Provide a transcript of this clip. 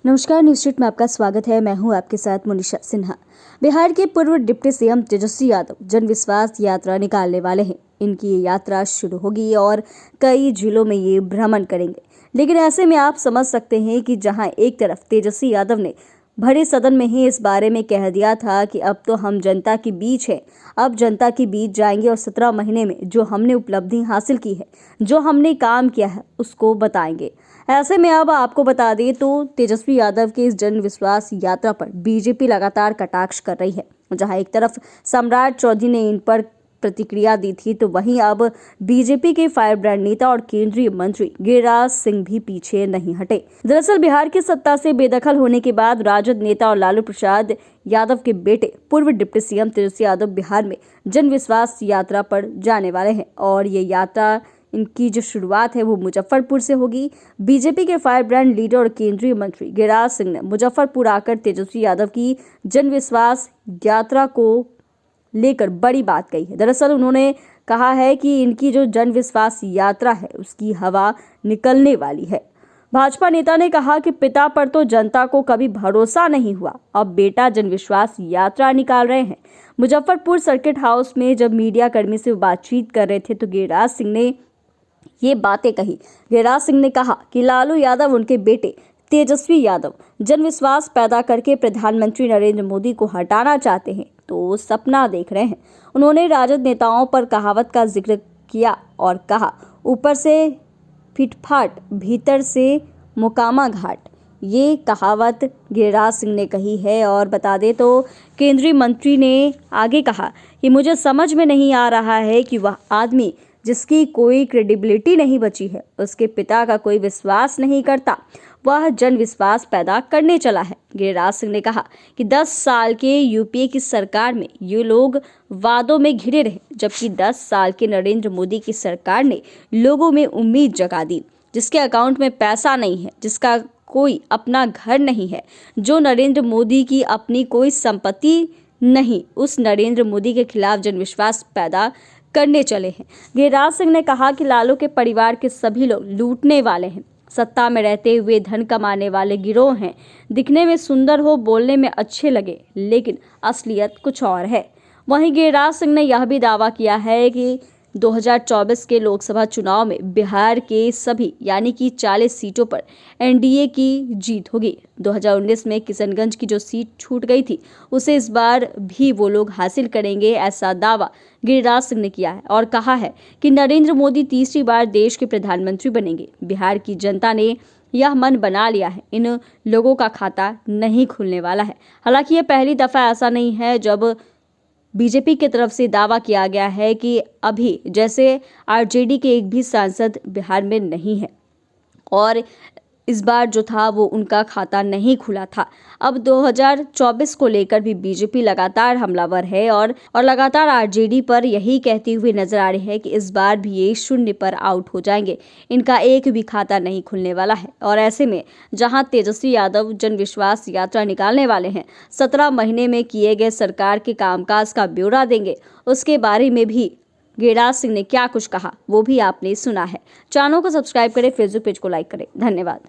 नमस्कार, news street में आपका स्वागत है। मैं हूं आपके साथ मुनिशा सिन्हा। बिहार के पूर्व डिप्टी सीएम तेजस्वी यादव जन विश्वास यात्रा निकालने वाले हैं। इनकी ये यात्रा शुरू होगी और कई जिलों में ये भ्रमण करेंगे। लेकिन ऐसे में आप समझ सकते हैं कि जहां एक तरफ तेजस्वी यादव ने भरे सदन में ही इस बारे में कह दिया था कि अब तो हम जनता के बीच हैं, अब जनता के बीच जाएंगे और 17 महीने में जो हमने उपलब्धि हासिल की है, जो हमने काम किया है, उसको बताएंगे। ऐसे में अब आपको बता दें तो तेजस्वी यादव के इस जन विश्वास यात्रा पर बीजेपी लगातार कटाक्ष कर रही है। जहां एक तरफ सम्राट चौधरी ने इन पर प्रतिक्रिया दी थी, तो वहीं अब बीजेपी के फायर ब्रांड नेता और केंद्रीय मंत्री गिरिराज सिंह भी पीछे नहीं हटे। दरअसल बिहार की सत्ता से बेदखल होने के बाद राजद नेता और लालू प्रसाद यादव के बेटे पूर्व डिप्टी सीएम तेजस्वी यादव बिहार में जन विश्वास यात्रा पर जाने वाले हैं और ये यात्रा इनकी जो शुरुआत है वो मुजफ्फरपुर से होगी। बीजेपी के फायर ब्रांड लीडर और केंद्रीय मंत्री गिरिराज सिंह ने मुजफ्फरपुर आकर तेजस्वी यादव की जन विश्वास यात्रा को लेकर बड़ी बात कही है। दरअसल उन्होंने कहा है कि इनकी जो जन विश्वास यात्रा है उसकी हवा निकलने वाली है। भाजपा नेता ने कहा कि पिता पर तो जनता को कभी भरोसा नहीं हुआ, अब बेटा जन विश्वास यात्रा निकाल रहे हैं। मुजफ्फरपुर सर्किट हाउस में जब मीडिया कर्मी से बातचीत कर रहे थे तो गिरिराज सिंह ने ये बातें कही। गिरिराज सिंह ने कहा कि लालू यादव उनके बेटे तेजस्वी यादव जनविश्वास पैदा करके प्रधानमंत्री नरेंद्र मोदी को हटाना चाहते हैं, तो सपना देख रहे हैं। उन्होंने राजद नेताओं पर कहावत का जिक्र किया और कहा, ऊपर से फिटफाट भीतर से मुकामा घाट। ये कहावत गिरिराज सिंह ने कही है। और बता दें तो केंद्रीय मंत्री ने आगे कहा कि मुझे समझ में नहीं आ रहा है कि वह आदमी जिसकी कोई क्रेडिबिलिटी नहीं बची है, उसके पिता का कोई विश्वास नहीं करता, वह जन विश्वास पैदा करने चला है। गिरिराज सिंह ने कहा कि 10 साल के यूपीए की सरकार में ये लोग वादों में घिरे रहे, जबकि 10 साल के नरेंद्र मोदी की सरकार ने लोगों में उम्मीद जगा दी। जिसके अकाउंट में पैसा नहीं है, जिसका कोई अपना घर नहीं है, जो नरेंद्र मोदी की अपनी कोई संपत्ति नहीं, उस नरेंद्र मोदी के खिलाफ जन विश्वास पैदा करने चले हैं। गिरिराज सिंह ने कहा कि लालू के परिवार के सभी लोग लूटने वाले हैं, सत्ता में रहते हुए धन कमाने वाले गिरोह हैं। दिखने में सुंदर हो, बोलने में अच्छे लगे, लेकिन असलियत कुछ और है। वहीं गिरिराज सिंह ने यह भी दावा किया है कि 2024 के लोकसभा चुनाव में बिहार के सभी यानी कि 40 सीटों पर एनडीए की जीत होगी। 2019 में किशनगंज की जो सीट छूट गई थी उसे इस बार भी वो लोग हासिल करेंगे, ऐसा दावा गिरिराज सिंह ने किया है और कहा है कि नरेंद्र मोदी तीसरी बार देश के प्रधानमंत्री बनेंगे। बिहार की जनता ने यह मन बना लिया है, इन लोगों का खाता नहीं खुलने वाला है। हालांकि यह पहली दफा ऐसा नहीं है जब बीजेपी की तरफ से दावा किया गया है कि अभी जैसे आरजेडी के एक भी सांसद बिहार में नहीं है और इस बार जो था वो उनका खाता नहीं खुला था। अब 2024 को लेकर भी बीजेपी लगातार हमलावर है और लगातार आरजेडी पर यही कहती हुई नजर आ रही है कि इस बार भी ये शून्य पर आउट हो जाएंगे, इनका एक भी खाता नहीं खुलने वाला है। और ऐसे में जहां तेजस्वी यादव जन विश्वास यात्रा निकालने वाले हैं, 17 महीने में किए गए सरकार के कामकाज का ब्यौरा देंगे, उसके बारे में भी गिरिराज सिंह ने क्या कुछ कहा वो भी आपने सुना है। चैनल को सब्सक्राइब करें, फेसबुक पेज को लाइक करें। धन्यवाद।